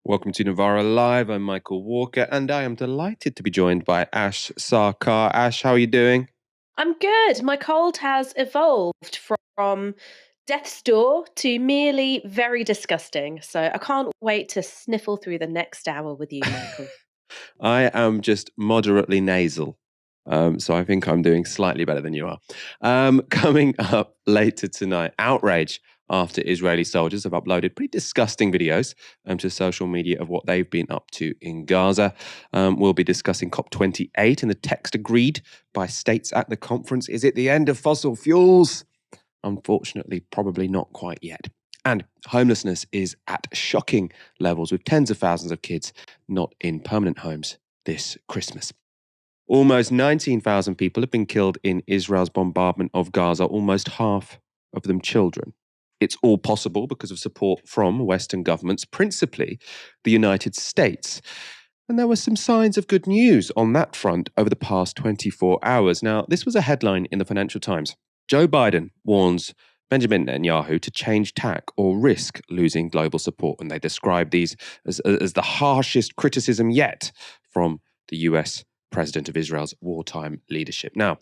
Welcome to Novara Live. I'm Michael Walker, and I am delighted to be joined by Ash Sarkar. Ash, how are you doing? I'm good. My cold has evolved from death's door to merely very disgusting. So I can't wait to sniffle through the next hour with you, Michael. I am just moderately nasal, so I think I'm doing slightly better than you are. Coming up later tonight, outrage after Israeli soldiers have uploaded pretty disgusting videos to social media of what they've been up to in Gaza. We'll be discussing COP28 and the text agreed by states at the conference. Is it the end of fossil fuels? Unfortunately, probably not quite yet. And homelessness is at shocking levels, with tens of thousands of kids not in permanent homes this Christmas. Almost 19,000 people have been killed in Israel's bombardment of Gaza, almost half of them children. It's all possible because of support from Western governments, principally the United States. And there were some signs of good news on that front over the past 24 hours. Now, this was a headline in the Financial Times. Joe Biden warns Benjamin Netanyahu to change tack or risk losing global support. And they describe these as the harshest criticism yet from the US president of Israel's wartime leadership. Now,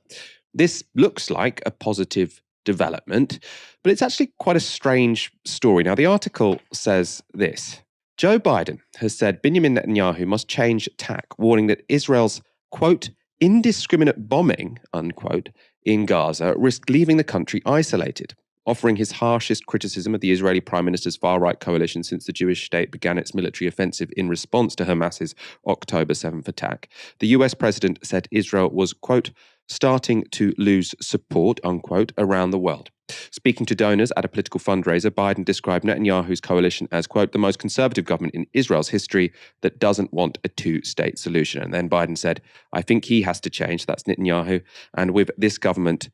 this looks like a positive development, but it's actually quite a strange story. Now, the article says this. Joe Biden has said Benjamin Netanyahu must change tack, warning that Israel's, quote, indiscriminate bombing, unquote, in Gaza risked leaving the country isolated, offering his harshest criticism of the Israeli Prime Minister's far-right coalition since the Jewish state began its military offensive in response to Hamas's October 7th attack. The US president said Israel was, quote, starting to lose support, unquote, around the world. Speaking to donors at a political fundraiser, Biden described Netanyahu's coalition as, quote, the most conservative government in Israel's history that doesn't want a two-state solution. And then Biden said, I think he has to change. That's Netanyahu. And with this government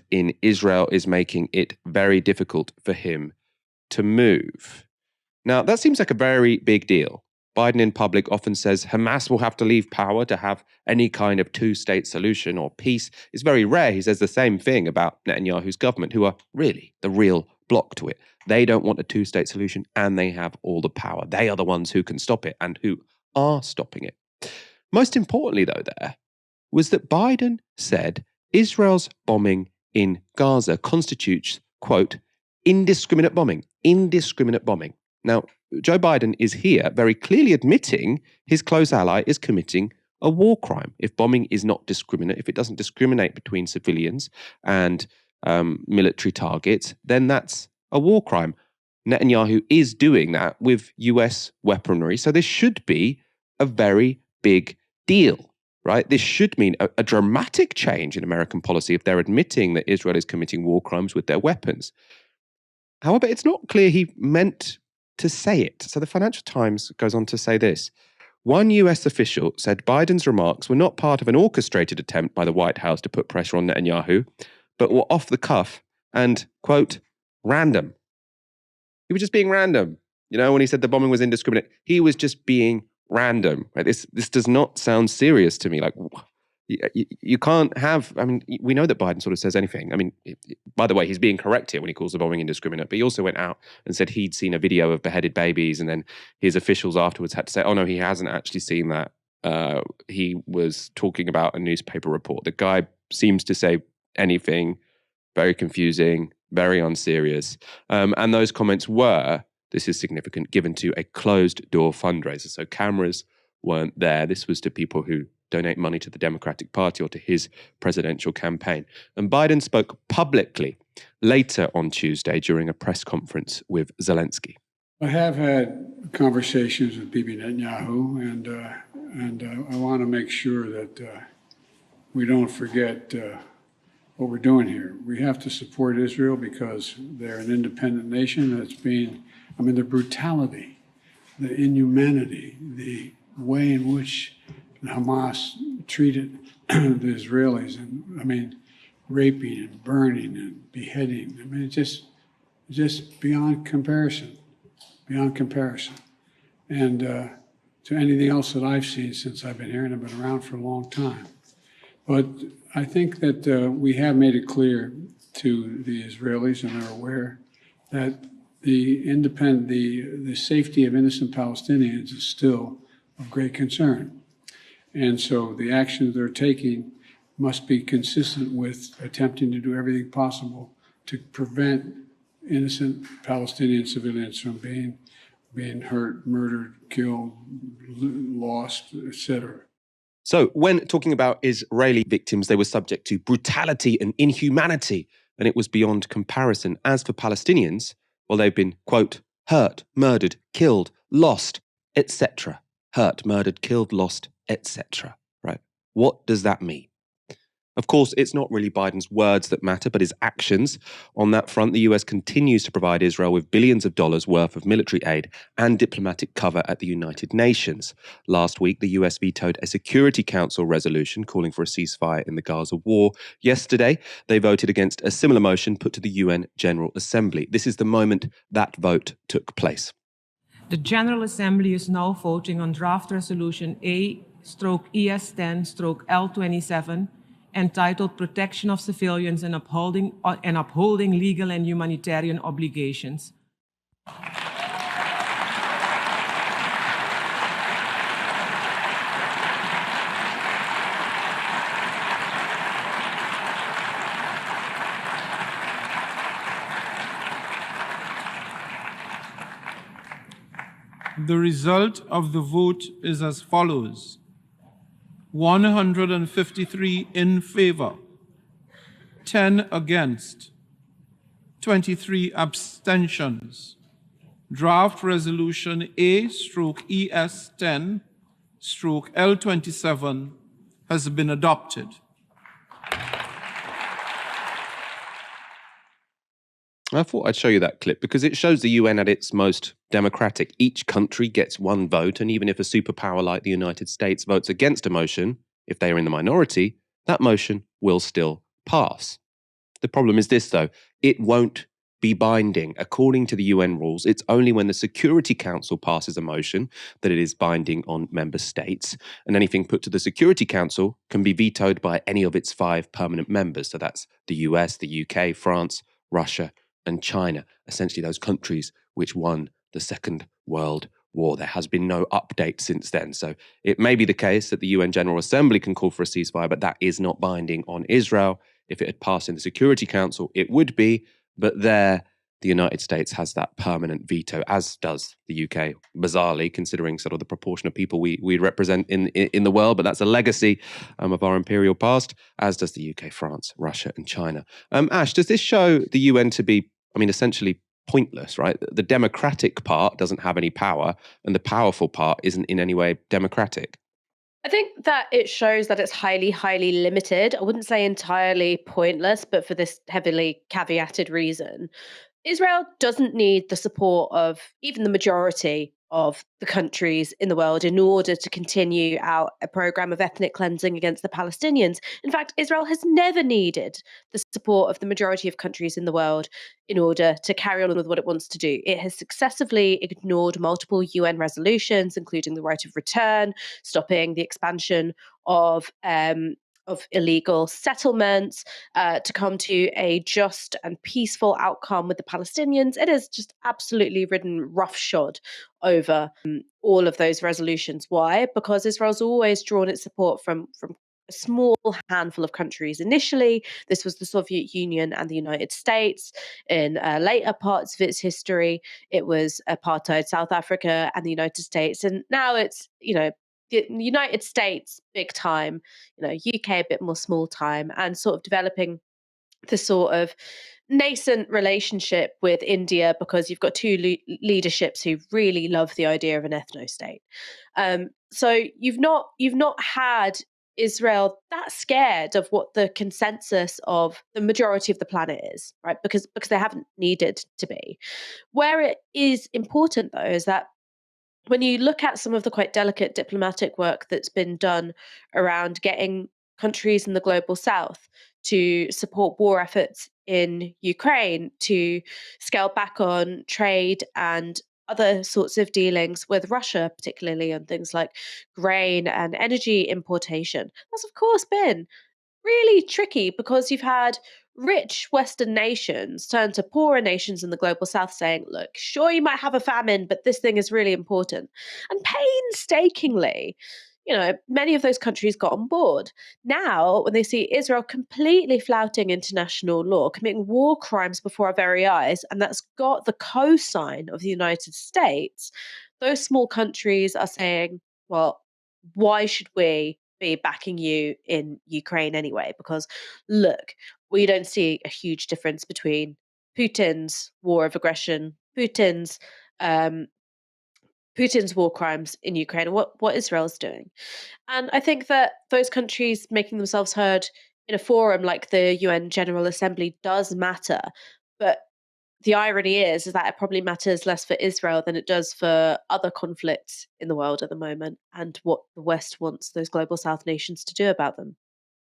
in Israel is making it very difficult for him to move. Now, that seems like a very big deal. Biden in public often says Hamas will have to leave power to have any kind of two-state solution or peace. It's very rare he says the same thing about Netanyahu's government, who are really the real block to it. They don't want a two-state solution, and they have all the power. They are the ones who can stop it and who are stopping it. Most importantly, though, there was that Biden said Israel's bombing in Gaza constitutes, quote, indiscriminate bombing. Indiscriminate bombing. Now, Joe Biden is here very clearly admitting his close ally is committing a war crime. If bombing is not discriminate, if it doesn't discriminate between civilians and military targets, then that's a war crime. Netanyahu is doing that with US weaponry. So this should be a very big deal, right? This should mean a dramatic change in American policy if they're admitting that Israel is committing war crimes with their weapons. However, it's not clear he meant to say it. So the Financial Times goes on to say this. One US official said Biden's remarks were not part of an orchestrated attempt by the White House to put pressure on Netanyahu, but were off the cuff and, quote, random. He was just being random. You know, when he said the bombing was indiscriminate, he was just being random. Right? This does not sound serious to me. Like, you can't have, I mean, we know that Biden sort of says anything. I mean, by the way, he's being correct here when he calls the bombing indiscriminate, but he also went out and said he'd seen a video of beheaded babies, and then his officials afterwards had to say, oh no, he hasn't actually seen that. He was talking about a newspaper report. The guy seems to say anything, very confusing, very unserious. And those comments were, this is significant, given to a closed-door fundraiser. So cameras weren't there. This was to people who donate money to the Democratic Party or to his presidential campaign. And Biden spoke publicly later on Tuesday during a press conference with Zelensky. I have had conversations with Bibi Netanyahu, and I want to make sure that we don't forget what we're doing here. We have to support Israel because they're an independent nation that's being, I mean, the brutality, the inhumanity, the way in which Hamas treated the Israelis, and I mean, raping and burning and beheading. I mean, it's just beyond comparison, and to anything else that I've seen since I've been here, and I've been around for a long time. But I think that we have made it clear to the Israelis, and they're aware, that the safety of innocent Palestinians is still of great concern. And so the actions they're taking must be consistent with attempting to do everything possible to prevent innocent Palestinian civilians from being hurt, murdered, killed, lost, etc. So, when talking about Israeli victims, they were subject to brutality and inhumanity, and it was beyond comparison. As for Palestinians, well, they've been, quote, hurt, murdered, killed, lost, etc. Hurt, murdered, killed, lost, etc. Right? What does that mean? Of course, it's not really Biden's words that matter, but his actions. On that front, the US continues to provide Israel with billions of dollars worth of military aid and diplomatic cover at the United Nations. Last week, the US vetoed a Security Council resolution calling for a ceasefire in the Gaza war. Yesterday, they voted against a similar motion put to the UN General Assembly. This is the moment that vote took place. The General Assembly is now voting on draft resolution A/ES10/L27, entitled Protection of Civilians and Upholding Legal and Humanitarian Obligations. The result of the vote is as follows: 153 in favor, 10 against, 23 abstentions. Draft resolution A/ES10/L27 has been adopted. I thought I'd show you that clip because it shows the UN at its most democratic. Each country gets one vote, and even if a superpower like the United States votes against a motion, if they are in the minority, that motion will still pass. The problem is this, though. It won't be binding. According to the UN rules, it's only when the Security Council passes a motion that it is binding on member states, and anything put to the Security Council can be vetoed by any of its 5 permanent members. So that's the US, the UK, France, Russia, and China, essentially those countries which won the Second World War. There has been no update since then. So it may be the case that the UN General Assembly can call for a ceasefire, but that is not binding on Israel. If it had passed in the Security Council, it would be, but there the United States has that permanent veto, as does the UK, bizarrely, considering sort of the proportion of people we represent in the world. But that's a legacy of our imperial past, as does the UK, France, Russia, and China. Ash, does this show the UN to be, essentially pointless, right? The democratic part doesn't have any power, and the powerful part isn't in any way democratic? I think that it shows that it's highly, highly limited. I wouldn't say entirely pointless, but for this heavily caveated reason. Israel doesn't need the support of even the majority of the countries in the world in order to continue out a program of ethnic cleansing against the Palestinians. In fact, Israel has never needed the support of the majority of countries in the world in order to carry on with what it wants to do. It has successfully ignored multiple UN resolutions, including the right of return, stopping the expansion of illegal settlements, to come to a just and peaceful outcome with the Palestinians. It has just absolutely ridden roughshod over all of those resolutions. Why? Because Israel's always drawn its support from a small handful of countries. Initially, this was the Soviet Union and the United States. In later parts of its history, it was apartheid South Africa and the United States. And now it's, the United States big time, UK a bit more small time, and sort of developing the sort of nascent relationship with India because you've got two leaderships who really love the idea of an ethno-state. So you've not had Israel that scared of what the consensus of the majority of the planet is, right? Because they haven't needed to be. Where it is important, though, is that when you look at some of the quite delicate diplomatic work that's been done around getting countries in the global south to support war efforts in Ukraine, to scale back on trade and other sorts of dealings with Russia, particularly on things like grain and energy importation, that's of course been really tricky because you've had rich Western nations turn to poorer nations in the global south saying, look, sure, you might have a famine, but this thing is really important. And painstakingly, many of those countries got on board. Now, when they see Israel completely flouting international law, committing war crimes before our very eyes, and that's got the cosign of the United States, those small countries are saying, well, why should we be backing you in Ukraine anyway? Because look, we don't see a huge difference between Putin's war of aggression, um, Putin's war crimes in Ukraine, and what Israel's doing. And I think that those countries making themselves heard in a forum like the UN General Assembly does matter. But the irony is that it probably matters less for Israel than it does for other conflicts in the world at the moment and what the West wants those global South nations to do about them.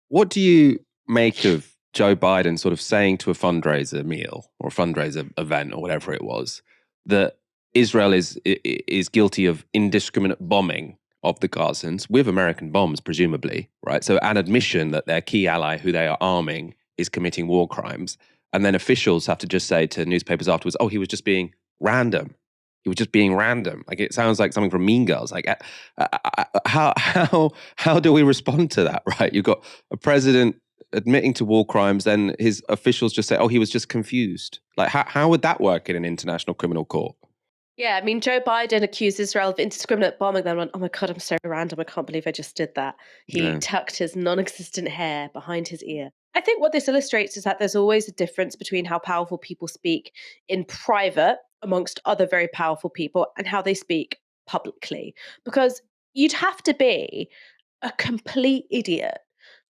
What do you make of Joe Biden sort of saying to a fundraiser meal or a fundraiser event or whatever it was that Israel is guilty of indiscriminate bombing of the Gazans with American bombs, presumably, right? So an admission that their key ally, who they are arming, is committing war crimes. And then officials have to just say to newspapers afterwards, oh, he was just being random. He was just being random. Like, it sounds like something from Mean Girls. Like, how do we respond to that, right? You've got a president admitting to war crimes, then his officials just say, oh, he was just confused. Like, how would that work in an international criminal court? Yeah, I mean, Joe Biden accused Israel of indiscriminate bombing, then went, oh my God, I'm so random. I can't believe I just did that. He tucked his non-existent hair behind his ear. I think what this illustrates is that there's always a difference between how powerful people speak in private amongst other very powerful people and how they speak publicly. Because you'd have to be a complete idiot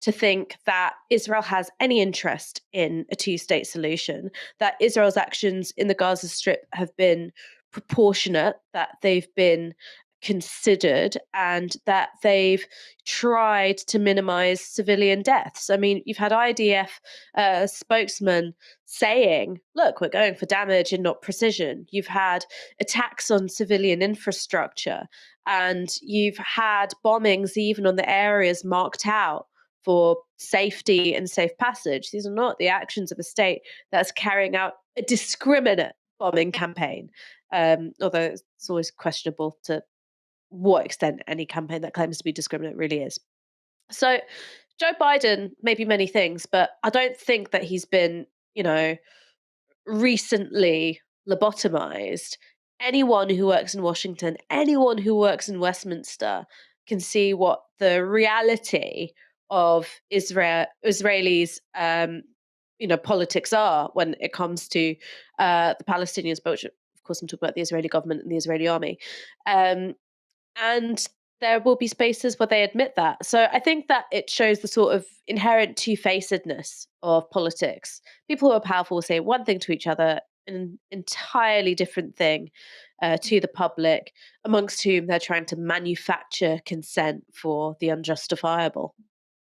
to think that Israel has any interest in a two-state solution, that Israel's actions in the Gaza Strip have been proportionate, that they've been considered, and that they've tried to minimize civilian deaths. I mean, you've had IDF spokesman saying, look, we're going for damage and not precision. You've had attacks on civilian infrastructure, and you've had bombings even on the areas marked out for safety and safe passage. These are not the actions of a state that's carrying out a discriminate bombing campaign. Although it's always questionable to what extent any campaign that claims to be discriminate really is. So Joe Biden may be many things, but I don't think that he's been, recently lobotomized. Anyone who works in Washington, anyone who works in Westminster can see what the reality of Israelis politics are when it comes to the Palestinians, but of course I'm talking about the Israeli government and the Israeli army. And there will be spaces where they admit that. So I think that it shows the sort of inherent two-facedness of politics. People who are powerful will say one thing to each other, an entirely different thing to the public, amongst whom they're trying to manufacture consent for the unjustifiable.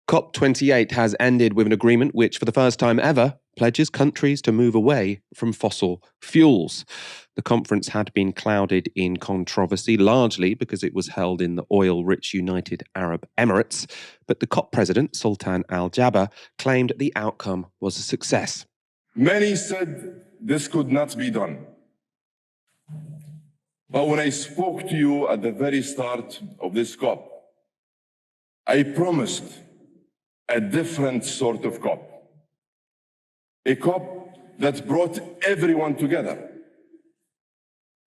COP28 has ended with an agreement which, for the first time ever, pledges countries to move away from fossil fuels. The conference had been clouded in controversy, largely because it was held in the oil-rich United Arab Emirates, but the COP president, Sultan Al Jaber, claimed the outcome was a success. Many said this could not be done. But when I spoke to you at the very start of this COP, I promised a different sort of COP. A COP that brought everyone together.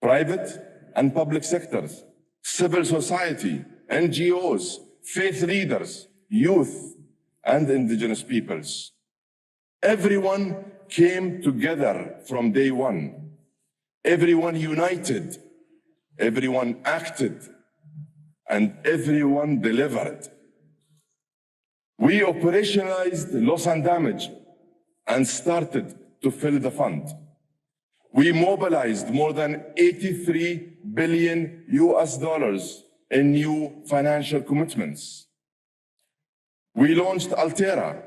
Private and public sectors, civil society, NGOs, faith leaders, youth, and indigenous peoples. Everyone came together from day one. Everyone united, everyone acted, and everyone delivered. We operationalized loss and damage and started to fill the fund. We mobilized more than $83 billion in new financial commitments. We launched Altera,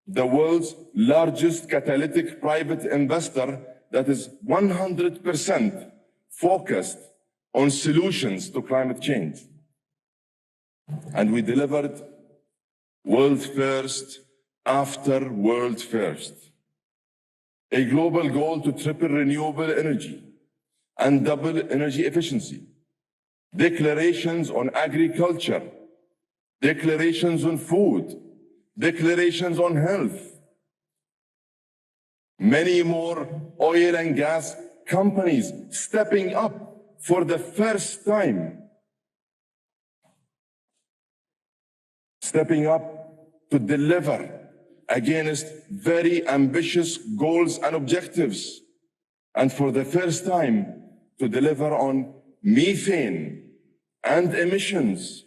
the world's largest catalytic private investor that is 100% focused on solutions to climate change. And we delivered world first after world first. a global goal to triple renewable energy and double energy efficiency, declarations on agriculture, declarations on food, declarations on health. Many more oil and gas companies stepping up for the first time, stepping up to deliver against very ambitious goals and objectives, and for the first time to deliver on methane and emissions.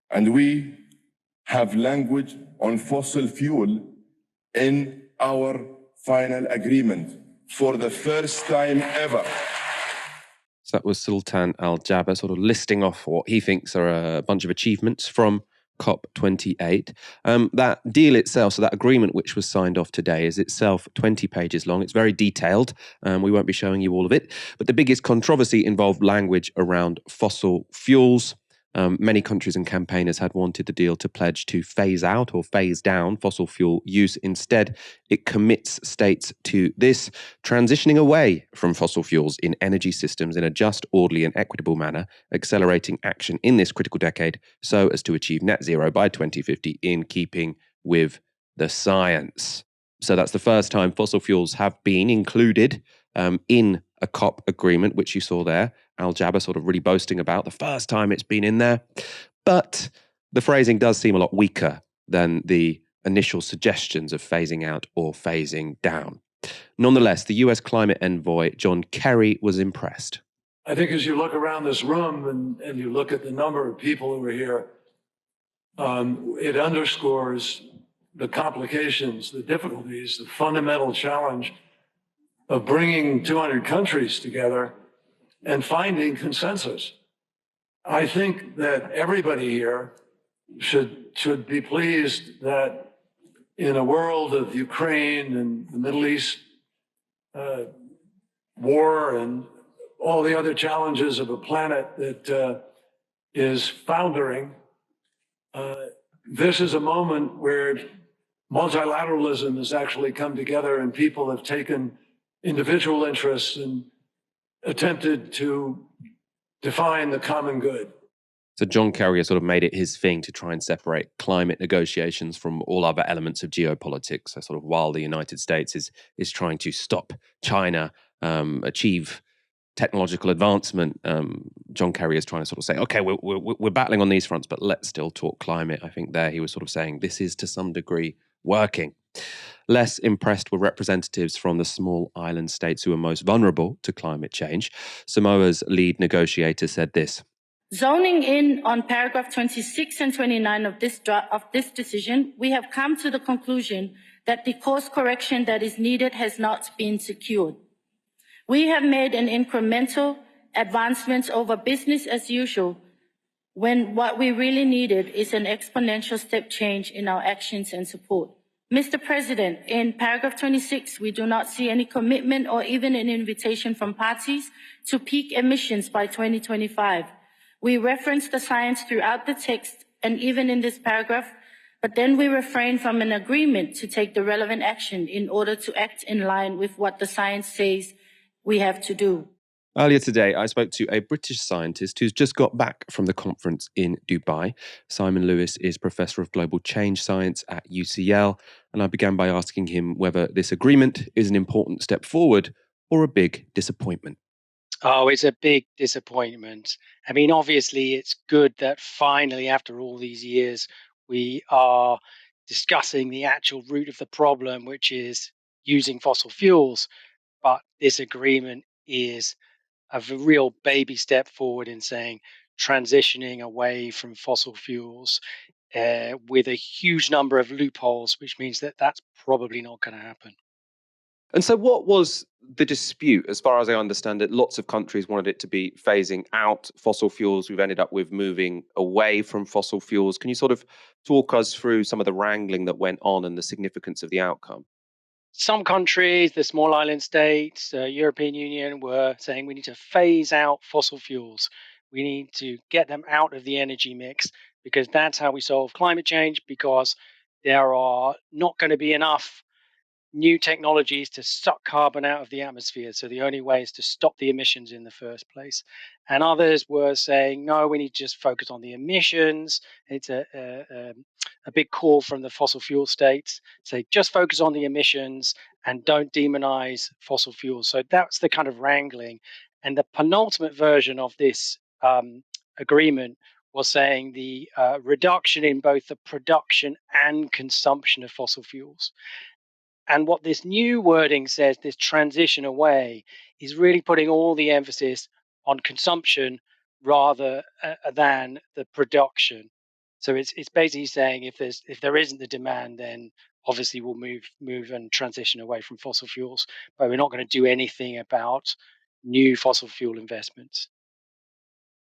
And we have language on fossil fuel in our final agreement for the first time ever. So that was Sultan Al Jaber sort of listing off what he thinks are a bunch of achievements from COP28. That deal itself, so that agreement which was signed off today, is itself 20 pages long. It's very detailed. We won't be showing you all of it. But the biggest controversy involved language around fossil fuels. Many countries and campaigners had wanted the deal to pledge to phase out or phase down fossil fuel use. Instead, it commits states to this, transitioning away from fossil fuels in energy systems in a just, orderly and equitable manner, accelerating action in this critical decade so as to achieve net zero by 2050 in keeping with the science. So that's the first time fossil fuels have been included in a COP agreement, which you saw there. Al Jaber sort of really boasting about the first time it's been in there. But the phrasing does seem a lot weaker than the initial suggestions of phasing out or phasing down. Nonetheless, the US climate envoy, John Kerry, was impressed. I think as you look around this room and you look at the number of people who are here, it underscores the complications, the difficulties, the fundamental challenge of bringing 200 countries together and finding consensus. I think that everybody here should be pleased that in a world of Ukraine and the Middle East war and all the other challenges of a planet that is foundering, this is a moment where multilateralism has actually come together and people have taken individual interests and attempted to define the common good. So John Kerry has sort of made it his thing to try and separate climate negotiations from all other elements of geopolitics. So sort of while the United States is trying to stop China achieve technological advancement, John Kerry is trying to sort of say, okay, we're battling on these fronts, but let's still talk climate. I think there he was sort of saying this is to some degree working. Less impressed were representatives from the small island states who are most vulnerable to climate change. Samoa's lead negotiator said this. Zoning in on paragraph 26 and 29 of this decision, we have come to the conclusion that the course correction that is needed has not been secured. We have made an incremental advancement over business as usual when what we really needed is an exponential step change in our actions and support. Mr. President, in paragraph 26, we do not see any commitment or even an invitation from parties to peak emissions by 2025. We reference the science throughout the text and even in this paragraph, but then we refrain from an agreement to take the relevant action in order to act in line with what the science says we have to do. Earlier today, I spoke to a British scientist who's just got back from the conference in Dubai. Simon Lewis is Professor of Global Change Science at UCL, and I began by asking him whether this agreement is an important step forward or a big disappointment. Oh, it's a big disappointment. I mean, obviously, it's good that finally, after all these years, we are discussing the actual root of the problem, which is using fossil fuels. But this agreement is a real baby step forward in saying transitioning away from fossil fuels with a huge number of loopholes, which means that that's probably not going to happen. And so what was the dispute? As far as I understand it, lots of countries wanted it to be phasing out fossil fuels. We've ended up with moving away from fossil fuels. Can you sort of talk us through some of the wrangling that went on and the significance of the outcome? Some countries, the small island states, European Union, were saying we need to phase out fossil fuels. We need to get them out of the energy mix because that's how we solve climate change, because there are not going to be enough new technologies to suck carbon out of the atmosphere. So the only way is to stop the emissions in the first place. And others were saying, no, we need to just focus on the emissions. It's a big call from the fossil fuel states. Say, just focus on the emissions and don't demonize fossil fuels. So that's the kind of wrangling. And the penultimate version of this agreement was saying the reduction in both the production and consumption of fossil fuels. And what this new wording says, this transition away, is really putting all the emphasis on consumption rather than the production. So it's basically saying if there isn't the demand, then obviously we'll move and transition away from fossil fuels, but we're not going to do anything about new fossil fuel investments.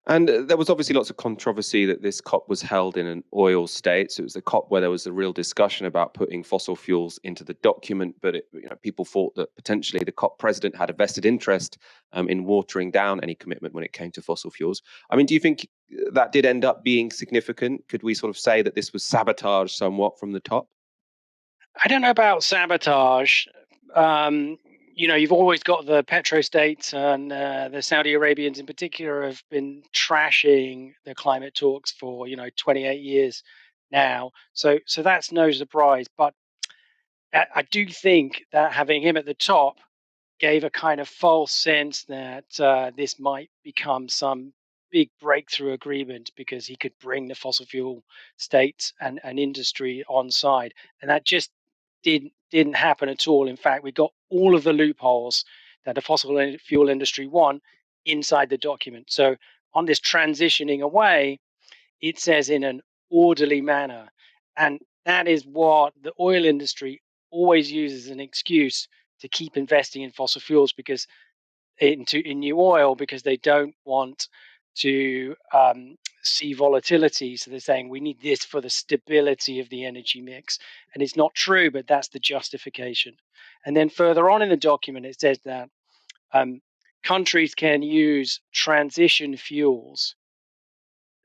And there was obviously lots of controversy that this COP was held in an oil state. So it was a COP where there was a real discussion about putting fossil fuels into the document. But people thought that potentially the COP president had a vested interest in watering down any commitment when it came to fossil fuels. I mean, do you think that did end up being significant? Could we sort of say that this was sabotage somewhat from the top? I don't know about sabotage. You've always got the petrostates, and the Saudi Arabians in particular have been trashing the climate talks for 28 years now. So that's no surprise. But I do think that having him at the top gave a kind of false sense that this might become some big breakthrough agreement because he could bring the fossil fuel states and industry on side, and that just didn't happen at all. In fact, we got all of the loopholes that the fossil fuel industry want inside the document. So on this transitioning away, it says in an orderly manner, and that is what the oil industry always uses as an excuse to keep investing in fossil fuels because in new oil because they don't want to see volatility. So they're saying we need this for the stability of the energy mix. And it's not true, but that's the justification. And then further on in the document, it says that countries can use transition fuels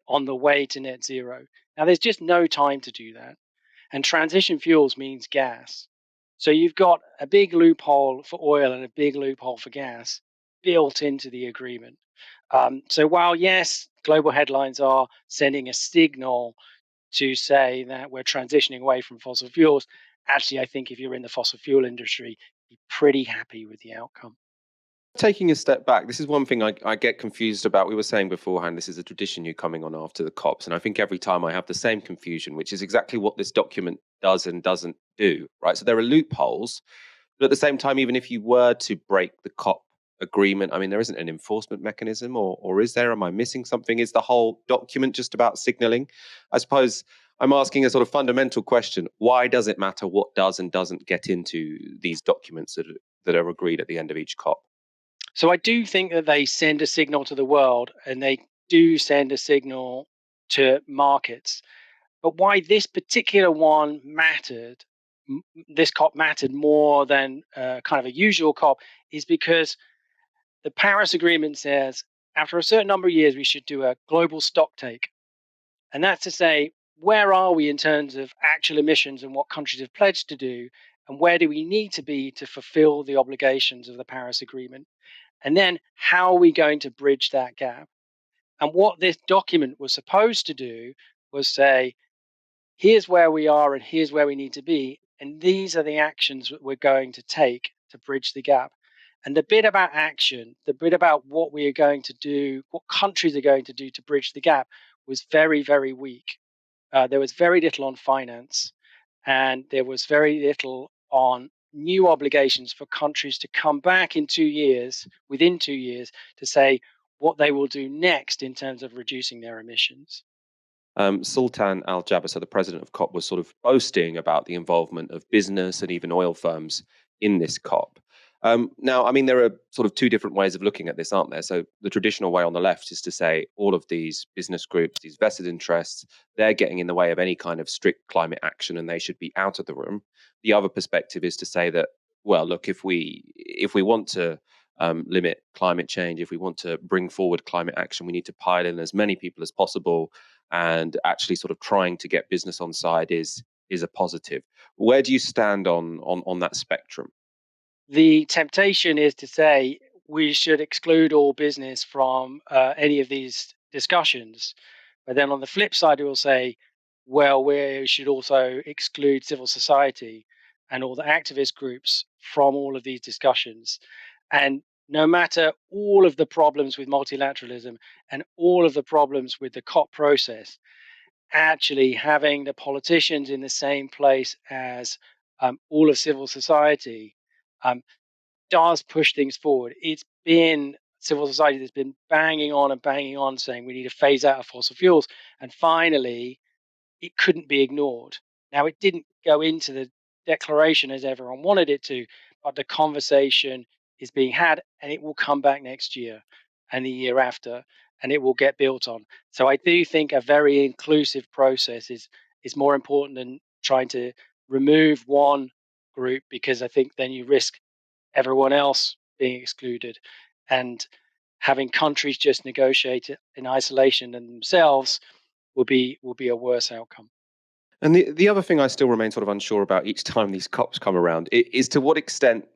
on the way to net zero. Now, there's just no time to do that. And transition fuels means gas. So you've got a big loophole for oil and a big loophole for gas built into the agreement. So while, yes, global headlines are sending a signal to say that we're transitioning away from fossil fuels, actually, I think if you're in the fossil fuel industry, you're pretty happy with the outcome. Taking a step back, this is one thing I get confused about. We were saying beforehand, this is a tradition, you coming on after the COPs. And I think every time I have the same confusion, which is exactly what this document does and doesn't do, right? So there are loopholes, but at the same time, even if you were to break the COP agreement, I mean, there isn't an enforcement mechanism, or is there? Am I missing something? Is the whole document just about signaling? I suppose I'm asking a sort of fundamental question. Why does it matter what does and doesn't get into these documents that are agreed at the end of each COP? So I do think that they send a signal to the world and they do send a signal to markets. But why this particular one mattered, this COP mattered more than kind of a usual COP, is because the Paris Agreement says after a certain number of years, we should do a global stock take. And that's to say, where are we in terms of actual emissions and what countries have pledged to do? And where do we need to be to fulfill the obligations of the Paris Agreement? And then how are we going to bridge that gap? And what this document was supposed to do was say, here's where we are and here's where we need to be. And these are the actions that we're going to take to bridge the gap. And the bit about action, the bit about what we are going to do, what countries are going to do to bridge the gap was very, very weak. There was very little on finance, and there was very little on new obligations for countries to come back in 2 years, within 2 years, to say what they will do next in terms of reducing their emissions. Sultan Al Jaber, so the president of COP, was sort of boasting about the involvement of business and even oil firms in this COP. Now, I mean, there are sort of two different ways of looking at this, aren't there? So the traditional way on the left is to say all of these business groups, these vested interests, they're getting in the way of any kind of strict climate action and they should be out of the room. The other perspective is to say that, well, look, if we want to limit climate change, if we want to bring forward climate action, we need to pile in as many people as possible. And actually sort of trying to get business on side is is a positive. Where do you stand on that spectrum? The temptation is to say we should exclude all business from any of these discussions. But then on the flip side, we will say, well, we should also exclude civil society and all the activist groups from all of these discussions. And no matter all of the problems with multilateralism and all of the problems with the COP process, actually having the politicians in the same place as all of civil society um, does push things forward. It's been civil society that's been banging on saying we need to phase out of fossil fuels. And finally, it couldn't be ignored. Now, it didn't go into the declaration as everyone wanted it to, but the conversation is being had and it will come back next year and the year after and it will get built on. So I do think a very inclusive process is more important than trying to remove one group, because I think then you risk everyone else being excluded, and having countries just negotiate it in isolation and themselves will be a worse outcome. And the other thing I still remain sort of unsure about each time these COPs come around is to what extent,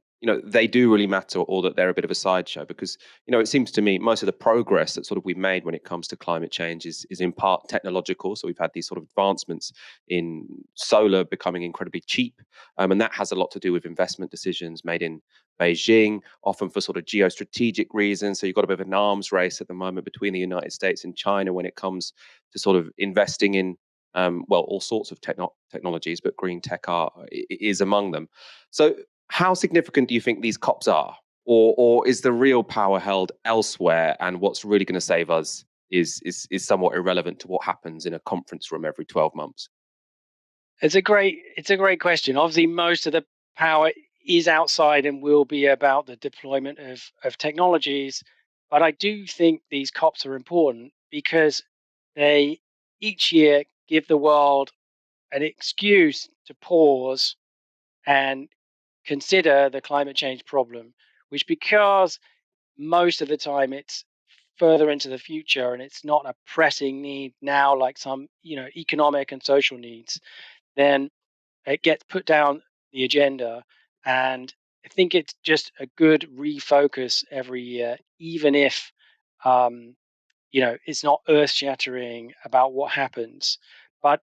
they do really matter, or that they're a bit of a sideshow. Because, it seems to me most of the progress that sort of we've made when it comes to climate change is in part technological. So we've had these sort of advancements in solar becoming incredibly cheap. And that has a lot to do with investment decisions made in Beijing, often for sort of geostrategic reasons. So you've got a bit of an arms race at the moment between the United States and China when it comes to sort of investing in all sorts of technologies, but green tech is among them. So how significant do you think these COPs are? Or is the real power held elsewhere, and what's really going to save us is somewhat irrelevant to what happens in a conference room every 12 months? It's a great question. Obviously, most of the power is outside and will be about the deployment of technologies. But I do think these COPs are important because they each year give the world an excuse to pause and consider the climate change problem, which, because most of the time it's further into the future and it's not a pressing need now like some economic and social needs, then it gets put down the agenda. And I think it's just a good refocus every year, even if it's not earth shattering about what happens. But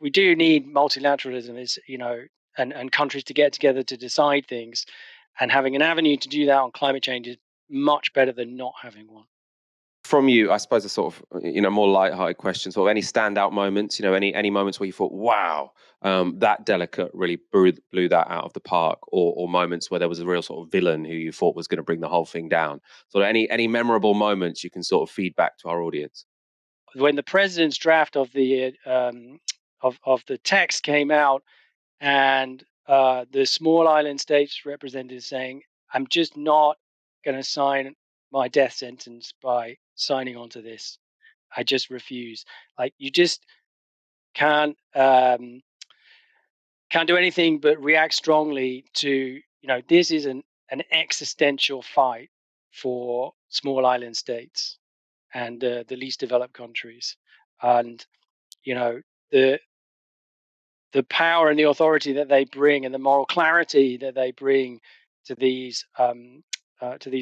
we do need multilateralism, and countries to get together to decide things, and having an avenue to do that on climate change is much better than not having one. From you, I suppose a sort of more light-hearted question. Sort of any standout moments, any moments where you thought, wow, that delegate really blew that out of the park, or moments where there was a real sort of villain who you thought was going to bring the whole thing down. So any memorable moments you can sort of feed back to our audience. When the president's draft of the text came out, and the small island states representative saying, "I'm just not going to sign my death sentence by signing on to this. I just refuse." Like, you just can't do anything but react strongly to, this is an existential fight for small island states and the least developed countries, and the power and the authority that they bring and the moral clarity that they bring to these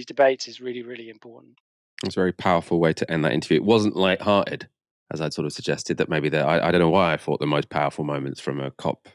debates is really, really important. It's a very powerful way to end that interview. It wasn't light-hearted, as I'd sort of suggested, that maybe I don't know why I thought the most powerful moments from a COP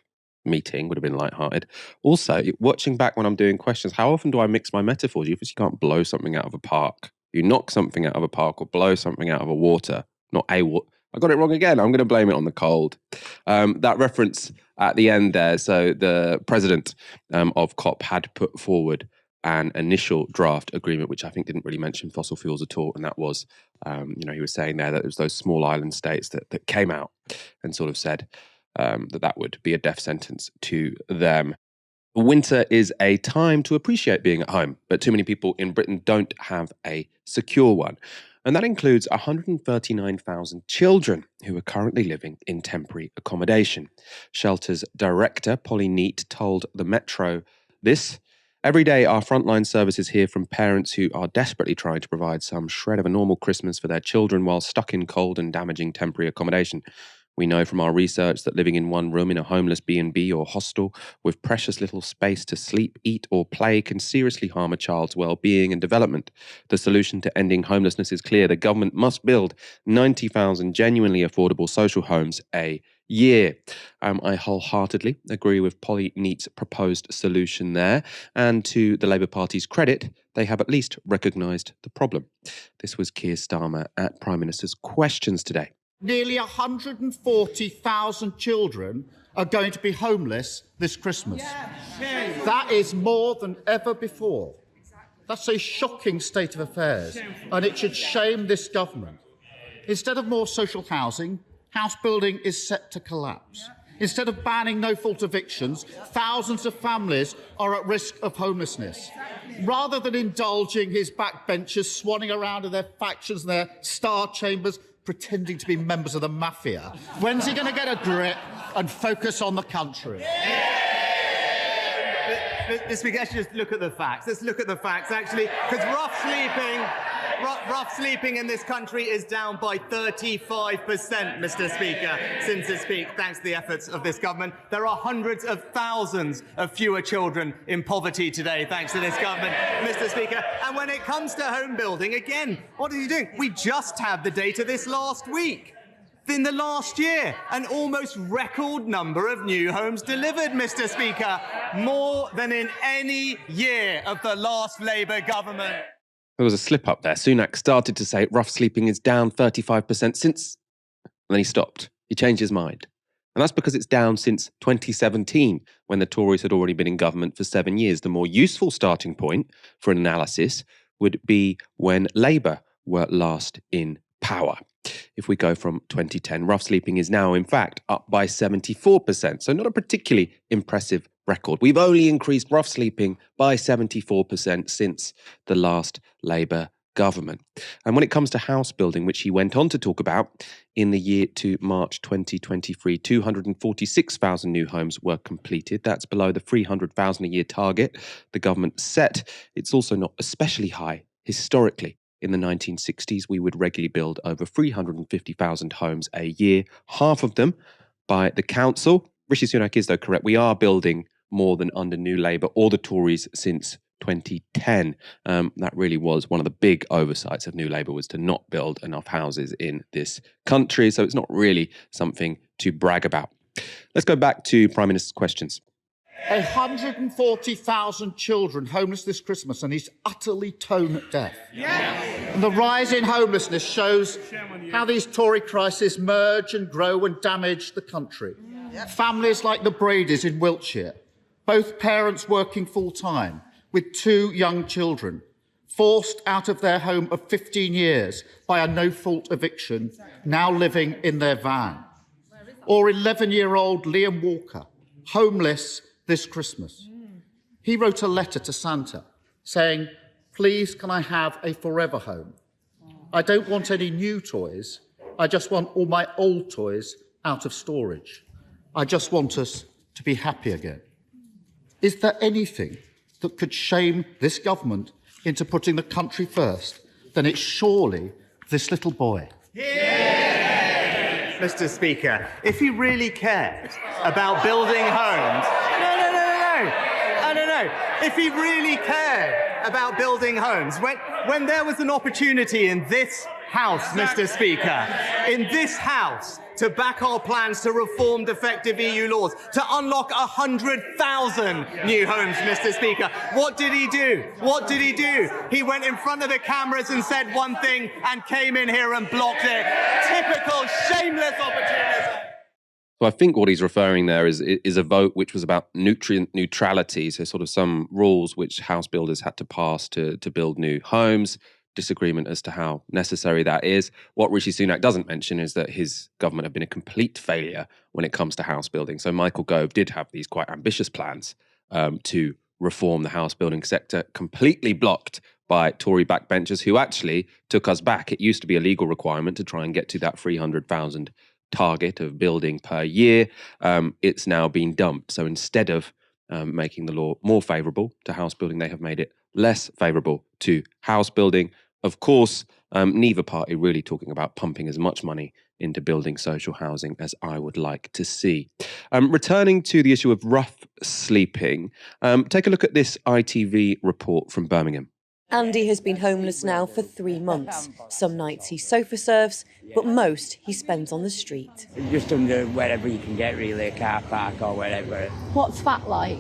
meeting would have been light-hearted. Also, watching back when I'm doing questions, how often do I mix my metaphors? You obviously can't blow something out of a park. You knock something out of a park or blow something out of a water, not a water. I got it wrong again. I'm going to blame it on the cold. That reference at the end there. So the president of COP had put forward an initial draft agreement, which I think didn't really mention fossil fuels at all. And that was, he was saying there that it was those small island states that came out and sort of said that would be a death sentence to them. Winter is a time to appreciate being at home, but too many people in Britain don't have a secure one. And that includes 139,000 children who are currently living in temporary accommodation. Shelter's director, Polly Neat, told the Metro this: "Every day, our frontline services hear from parents who are desperately trying to provide some shred of a normal Christmas for their children while stuck in cold and damaging temporary accommodation. We know from our research that living in one room in a homeless B&B or hostel with precious little space to sleep, eat or play can seriously harm a child's well-being and development. The solution to ending homelessness is clear. The government must build 90,000 genuinely affordable social homes a year. I wholeheartedly agree with Polly Neat's proposed solution there, and to the Labour Party's credit, they have at least recognised the problem. This was Keir Starmer at Prime Minister's Questions today. Nearly 140,000 children are going to be homeless this Christmas. That is more than ever before. That's a shocking state of affairs, and it should shame this government. Instead of more social housing, house building is set to collapse. Instead of banning no-fault evictions, thousands of families are at risk of homelessness. Rather than indulging his backbenchers swanning around in their factions and their star chambers, pretending to be members of the mafia, when's he going to get a grip and focus on the country? Let's just look at the facts. Let's look at the facts, actually, because rough sleeping in this country is down by 35%, Mr. Speaker, since its peak, thanks to the efforts of this government. There are hundreds of thousands of fewer children in poverty today, thanks to this government, Mr. Speaker. And when it comes to home building, again, what are you doing? We just had the data this last week. In the last year, an almost record number of new homes delivered, Mr. Speaker, more than in any year of the last Labour government. There was a slip up there. Sunak started to say rough sleeping is down 35% since... And then he stopped. He changed his mind. And that's because it's down since 2017, when the Tories had already been in government for 7 years. The more useful starting point for an analysis would be when Labour were last in power. If we go from 2010, rough sleeping is now, in fact, up by 74%. So not a particularly impressive record. We've only increased rough sleeping by 74% since the last Labour government. And when it comes to house building, which he went on to talk about, in the year to March 2023, 246,000 new homes were completed. That's below the 300,000 a year target the government set. It's also not especially high historically. In the 1960s, we would regularly build over 350,000 homes a year, half of them by the council. Rishi Sunak is, though, correct. We are building more than under New Labour or the Tories since 2010. That really was one of the big oversights of New Labour, was to not build enough houses in this country. So it's not really something to brag about. Let's go back to Prime Minister's Questions. 140,000 children homeless this Christmas, and he's utterly tone deaf. And the rise in homelessness shows how these Tory crises merge and grow and damage the country. Families like the Bradys in Wiltshire, both parents working full-time with 2 young children, forced out of their home of 15 years by a no-fault eviction, now living in their van. Or 11-year-old Liam Walker, homeless this Christmas. He wrote a letter to Santa saying, "Please, can I have a forever home? I don't want any new toys. I just want all my old toys out of storage. I just want us to be happy again." Is there anything that could shame this government into putting the country first? Then it's surely this little boy. Mr. Speaker, if he really cared about building homes... No. If he really cared about building homes, when there was an opportunity in this House, Mr. Speaker, in this House, to back our plans to reform defective EU laws, to unlock 100,000 new homes, Mr. Speaker, what did he do? What did he do? He went in front of the cameras and said one thing and came in here and blocked it. Typical shameless opportunism. So I think what he's referring there is a vote which was about nutrient neutrality, so sort of some rules which house builders had to pass to build new homes, disagreement as to how necessary that is. What Rishi Sunak doesn't mention is that his government have been a complete failure when it comes to house building. So Michael Gove did have these quite ambitious plans to reform the house building sector, completely blocked by Tory backbenchers who actually took us back. It used to be a legal requirement to try and get to that 300,000 target of building per year. It's now been dumped. So instead of making the law more favourable to house building, they have made it less favourable to house building. Of course, neither party really talking about pumping as much money into building social housing as I would like to see. Returning to the issue of rough sleeping, take a look at this ITV report from Birmingham. Andy has been homeless now for 3 months. Some nights he sofa surfs, but most he spends on the street. Just under wherever you can get, really, a car park or whatever. What's that like?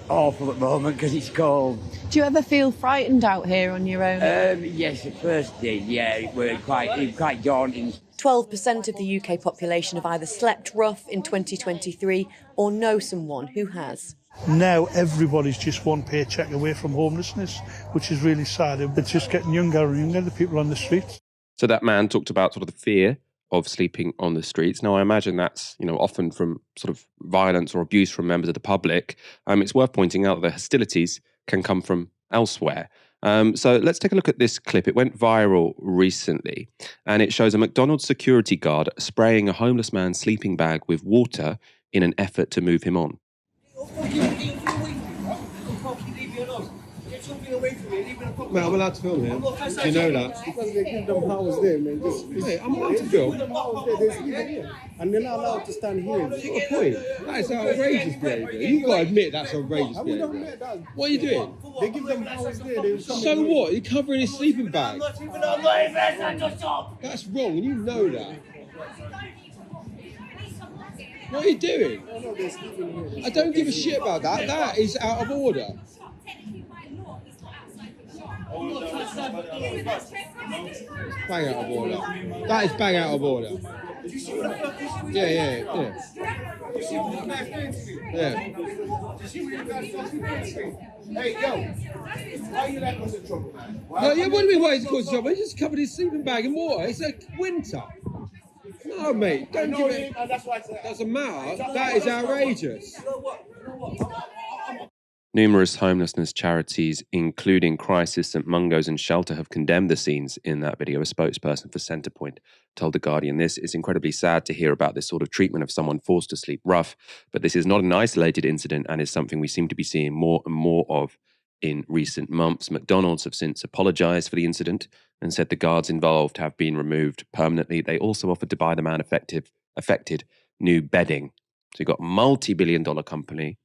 Awful at the moment because it's cold. Do you ever feel frightened out here on your own? Yes, at first did, yeah. It was quite daunting. 12% of the UK population have either slept rough in 2023 or know someone who has. Now everybody's just one paycheck away from homelessness, which is really sad. It's just getting younger and younger, the people on the streets. So that man talked about sort of the fear of sleeping on the streets. Now, I imagine that's, often from sort of violence or abuse from members of the public. It's worth pointing out that the hostilities can come from elsewhere. So let's take a look at this clip. It went viral recently, and it shows a McDonald's security guard spraying a homeless man's sleeping bag with water in an effort to move him on. Mate, I'm allowed to film here. Do you know that? Because they give them powers there, man. Mate, I'm allowed to film. And they're not allowed to stand here. What's the point? That is outrageous behaviour. You've got to admit that's outrageous behaviour. What are you doing? They give them powers there. So what? You're covering his sleeping bag. That's wrong, and you know that. What are you doing? I don't give a shit about that. That is out of order. Bang out of order. That is bang out of order. Yeah. Hey, yo, why are you like on the trouble, man? No, yeah, what do you mean why is it causing trouble? He just covered his sleeping bag in water. It's like winter. No, mate, don't give it. Doesn't matter. That is outrageous. Numerous homelessness charities, including Crisis, St Mungo's and Shelter, have condemned the scenes in that video. A spokesperson for Centrepoint told The Guardian this is incredibly sad to hear about this sort of treatment of someone forced to sleep rough, but this is not an isolated incident and is something we seem to be seeing more and more of in recent months. McDonald's have since apologised for the incident and said the guards involved have been removed permanently. They also offered to buy the man affected new bedding. So you've got a multi-billion-dollar company.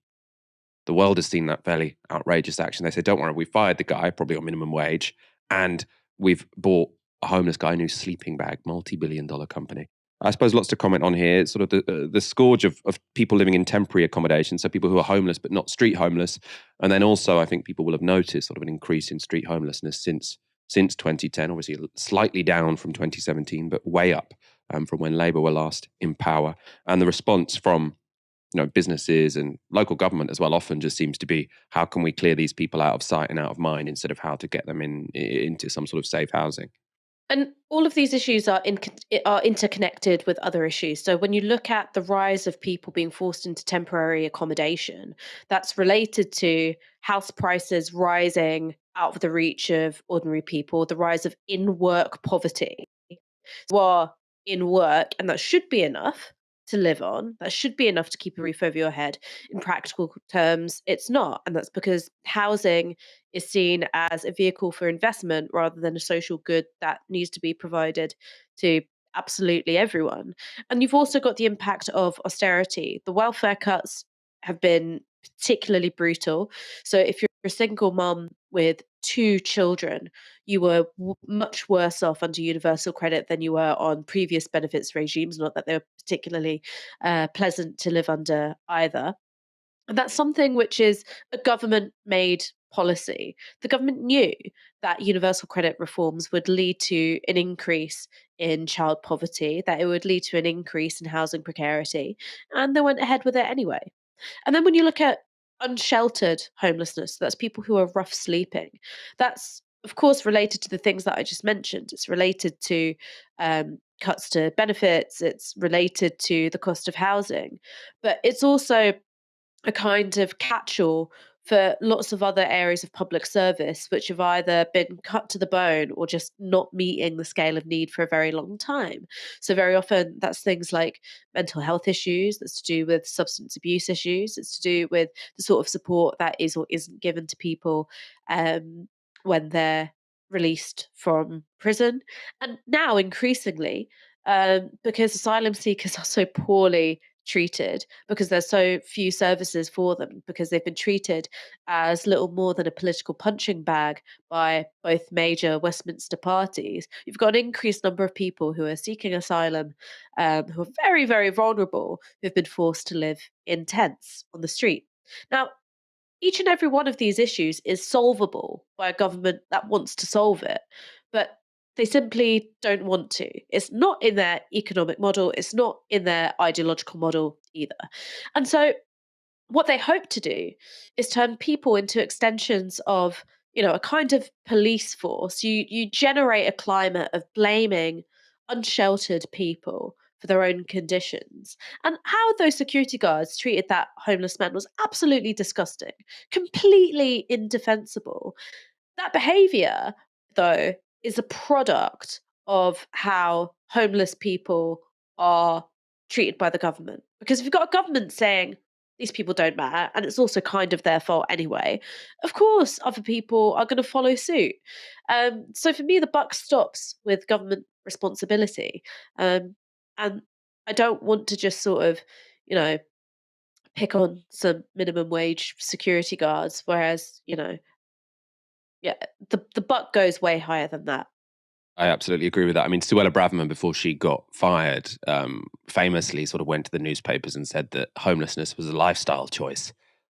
The world has seen that fairly outrageous action. They said, don't worry, we fired the guy, probably on minimum wage, and we've bought a homeless guy a new sleeping bag, multi-billion-dollar company. I suppose lots to comment on here. It's sort of the scourge of people living in temporary accommodation, so people who are homeless but not street homeless. And then also, I think people will have noticed sort of an increase in street homelessness since 2010, obviously slightly down from 2017, but way up from when Labour were last in power. And the response from businesses and local government as well often just seems to be, how can we clear these people out of sight and out of mind instead of how to get them into some sort of safe housing. And all of these issues are interconnected with other issues. So when you look at the rise of people being forced into temporary accommodation, that's related to house prices rising out of the reach of ordinary people, the rise of in-work poverty. You are in work, and that should be enough to live on. That should be enough to keep a roof over your head. In practical terms, it's not. And that's because housing is seen as a vehicle for investment rather than a social good that needs to be provided to absolutely everyone. And you've also got the impact of austerity. The welfare cuts have been particularly brutal. So if you're a single mum with 2 children, you were much worse off under universal credit than you were on previous benefits regimes, not that they were particularly pleasant to live under either. And that's something which is a government-made policy. The government knew that universal credit reforms would lead to an increase in child poverty, that it would lead to an increase in housing precarity, and they went ahead with it anyway. And then when you look at unsheltered homelessness, that's people who are rough sleeping, that's of course related to the things that I just mentioned. It's related to cuts to benefits, it's related to the cost of housing, but it's also a kind of catch-all for lots of other areas of public service which have either been cut to the bone or just not meeting the scale of need for a very long time. So very often that's things like mental health issues, that's to do with substance abuse issues, it's to do with the sort of support that is or isn't given to people when they're released from prison. And now, increasingly, because asylum seekers are so poorly treated, because there's so few services for them, because they've been treated as little more than a political punching bag by both major Westminster parties, you've got an increased number of people who are seeking asylum, who are very, very vulnerable, who've been forced to live in tents on the street. Now, each and every one of these issues is solvable by a government that wants to solve it, but they simply don't want to. It's not in their economic model, it's not in their ideological model either. And so what they hope to do is turn people into extensions of, a kind of police force. You generate a climate of blaming unsheltered people for their own conditions. And how those security guards treated that homeless man was absolutely disgusting, completely indefensible. That behavior, though, is a product of how homeless people are treated by the government. Because if you've got a government saying these people don't matter, and it's also kind of their fault anyway, of course other people are going to follow suit. So for me, the buck stops with government responsibility. And I don't want to just sort of, pick on some minimum wage security guards, whereas, yeah, the buck goes way higher than that. I absolutely agree with that. I mean, Suella Braverman, before she got fired, famously sort of went to the newspapers and said that homelessness was a lifestyle choice.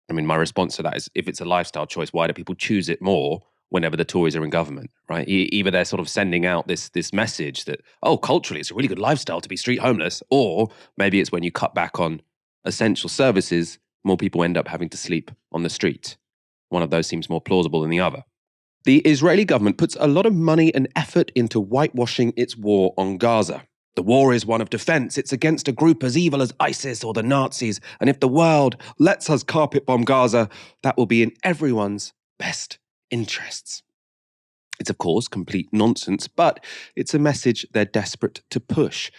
I mean, my response to that is, if it's a lifestyle choice, why do people choose it more whenever the Tories are in government, right? Either they're sort of sending out this message that, oh, culturally, it's a really good lifestyle to be street homeless, or maybe it's when you cut back on essential services, more people end up having to sleep on the street. One of those seems more plausible than the other. The Israeli government puts a lot of money and effort into whitewashing its war on Gaza. The war is one of defense. It's against a group as evil as ISIS or the Nazis. And if the world lets us carpet bomb Gaza, that will be in everyone's best interests. It's, of course, complete nonsense, but it's a message they're desperate to push.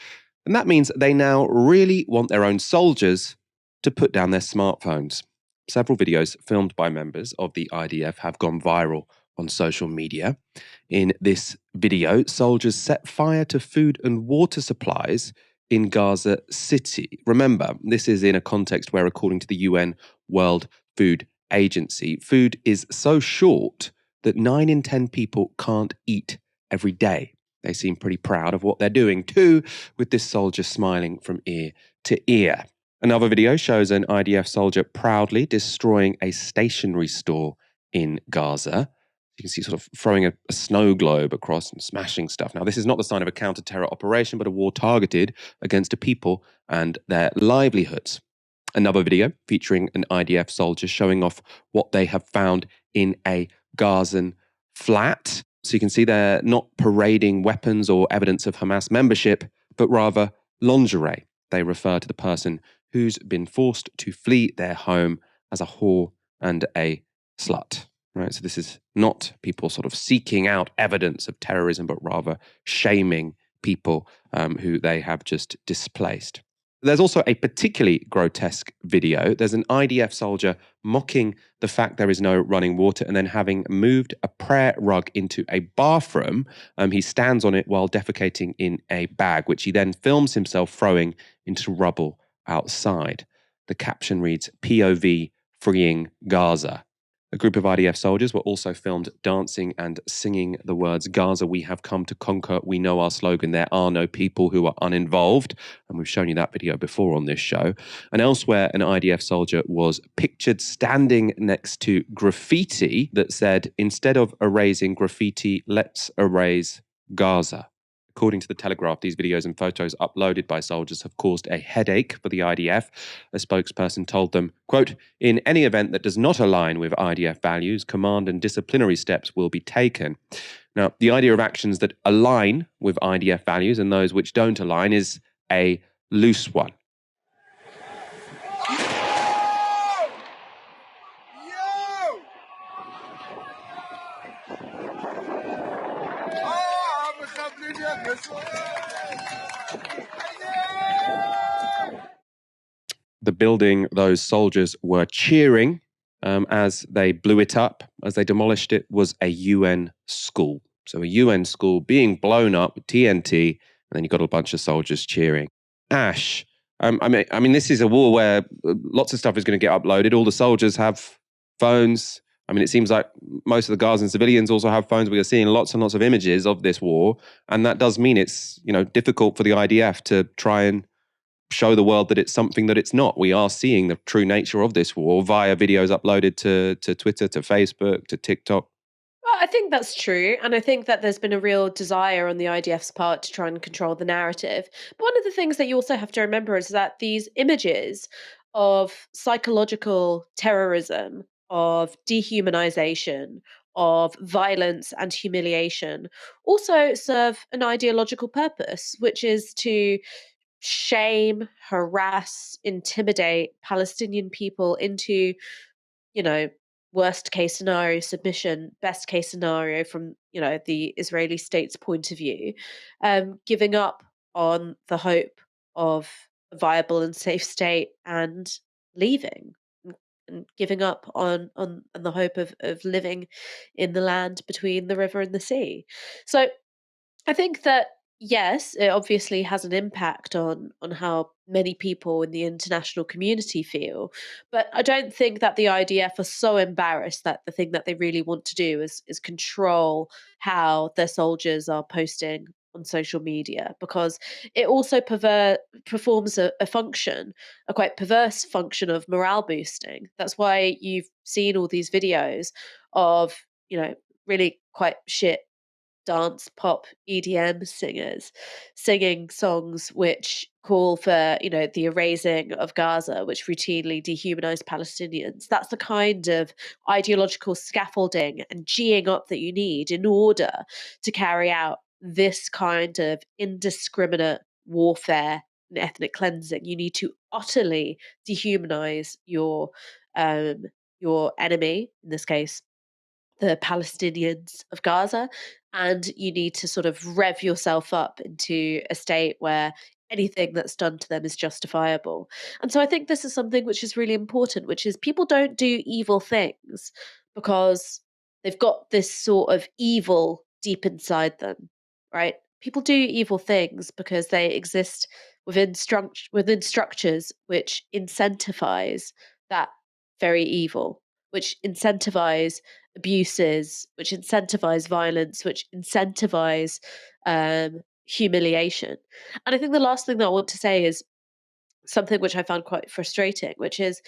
And that means they now really want their own soldiers to put down their smartphones. Several videos filmed by members of the IDF have gone viral on social media. In this video, soldiers set fire to food and water supplies in Gaza City. Remember, this is in a context where, according to the UN World Food Agency, food is so short that 9 in 10 people can't eat every day. They seem pretty proud of what they're doing too, with this soldier smiling from ear to ear. Another video shows an IDF soldier proudly destroying a stationery store in Gaza. You can see sort of throwing a snow globe across and smashing stuff. Now, this is not the sign of a counter-terror operation, but a war targeted against a people and their livelihoods. Another video featuring an IDF soldier showing off what they have found in a Gazan flat. So you can see they're not parading weapons or evidence of Hamas membership, but rather lingerie. They refer to the person who's been forced to flee their home as a whore and a slut. Right, so this is not people sort of seeking out evidence of terrorism, but rather shaming people who they have just displaced. There's also a particularly grotesque video. There's an IDF soldier mocking the fact there is no running water, and then having moved a prayer rug into a bathroom, he stands on it while defecating in a bag, which he then films himself throwing into rubble outside. The caption reads, "POV freeing Gaza." A group of IDF soldiers were also filmed dancing and singing the words, "Gaza, we have come to conquer. We know our slogan. There are no people who are uninvolved." And we've shown you that video before on this show. And elsewhere, an IDF soldier was pictured standing next to graffiti that said, "Instead of erasing graffiti, let's erase Gaza." According to the Telegraph, these videos and photos uploaded by soldiers have caused a headache for the IDF. A spokesperson told them, quote, "In any event that does not align with IDF values, command and disciplinary steps will be taken." Now, the idea of actions that align with IDF values and those which don't align is a loose one. The building those soldiers were cheering as they blew it up, as they demolished it, was a UN school. So a UN school being blown up with TNT, and then you've got a bunch of soldiers cheering. Ash, I mean, this is a war where lots of stuff is going to get uploaded. All the soldiers have phones. I mean, it seems like most of the Gazan civilians also have phones. We are seeing lots and lots of images of this war, and that does mean it's, you know, difficult for the IDF to try and show the world that it's something that it's not. We are seeing the true nature of this war via videos uploaded to Twitter, to Facebook, to TikTok. Well, I think that's true. And I think that there's been a real desire on the IDF's part to try and control the narrative. But one of the things that you also have to remember is that these images of psychological terrorism, of dehumanization, of violence and humiliation also serve an ideological purpose, which is to shame, harass, intimidate Palestinian people into, you know, worst case scenario submission, best case scenario from, you know, the Israeli state's point of view, giving up on the hope of a viable and safe state and leaving, and giving up on the hope of living in the land between the river and the sea. So I think that yes, it obviously has an impact on how many people in the international community feel, but I don't think that the IDF are so embarrassed that the thing that they really want to do is control how their soldiers are posting on social media, because it also performs a function, a quite perverse function of morale boosting. That's why you've seen all these videos of, you know, really quite shit dance, pop, EDM singers singing songs which call for, you know, the erasing of Gaza, which routinely dehumanize Palestinians. That's the kind of ideological scaffolding and geeing up that you need in order to carry out this kind of indiscriminate warfare and ethnic cleansing. You need to utterly dehumanize your enemy, in this case the Palestinians of Gaza, and you need to sort of rev yourself up into a state where anything that's done to them is justifiable. And so I think this is something which is really important, which is people don't do evil things because they've got this sort of evil deep inside them, right? People do evil things because they exist within structures which incentivize that very evil, which incentivize abuses, which incentivize violence, which incentivize humiliation. And I think the last thing that I want to say is something which I found quite frustrating, which is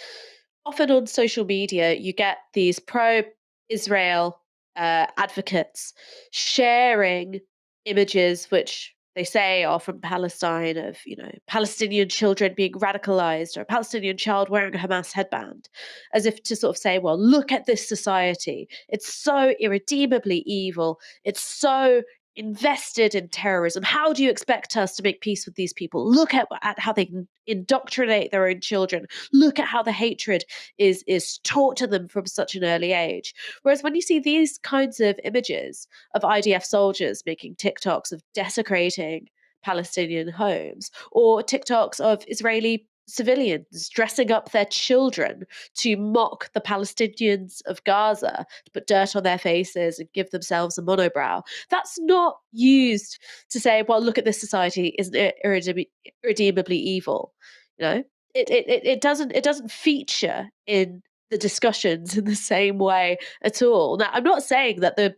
often on social media, you get these pro Israel advocates sharing images which they say are from Palestine of, you know, Palestinian children being radicalized or a Palestinian child wearing a Hamas headband, as if to sort of say, well, look at this society. It's so irredeemably evil. It's so invested in terrorism. How do you expect us to make peace with these people? Look at how they indoctrinate their own children. Look at how the hatred is taught to them from such an early age. Whereas when you see these kinds of images of IDF soldiers making TikToks of desecrating Palestinian homes, or TikToks of Israeli civilians dressing up their children to mock the Palestinians of Gaza, to put dirt on their faces and give themselves a monobrow. That's not used to say, well, look at this society, isn't it irredeemably evil? You know, it doesn't feature in the discussions in the same way at all. Now, I'm not saying that the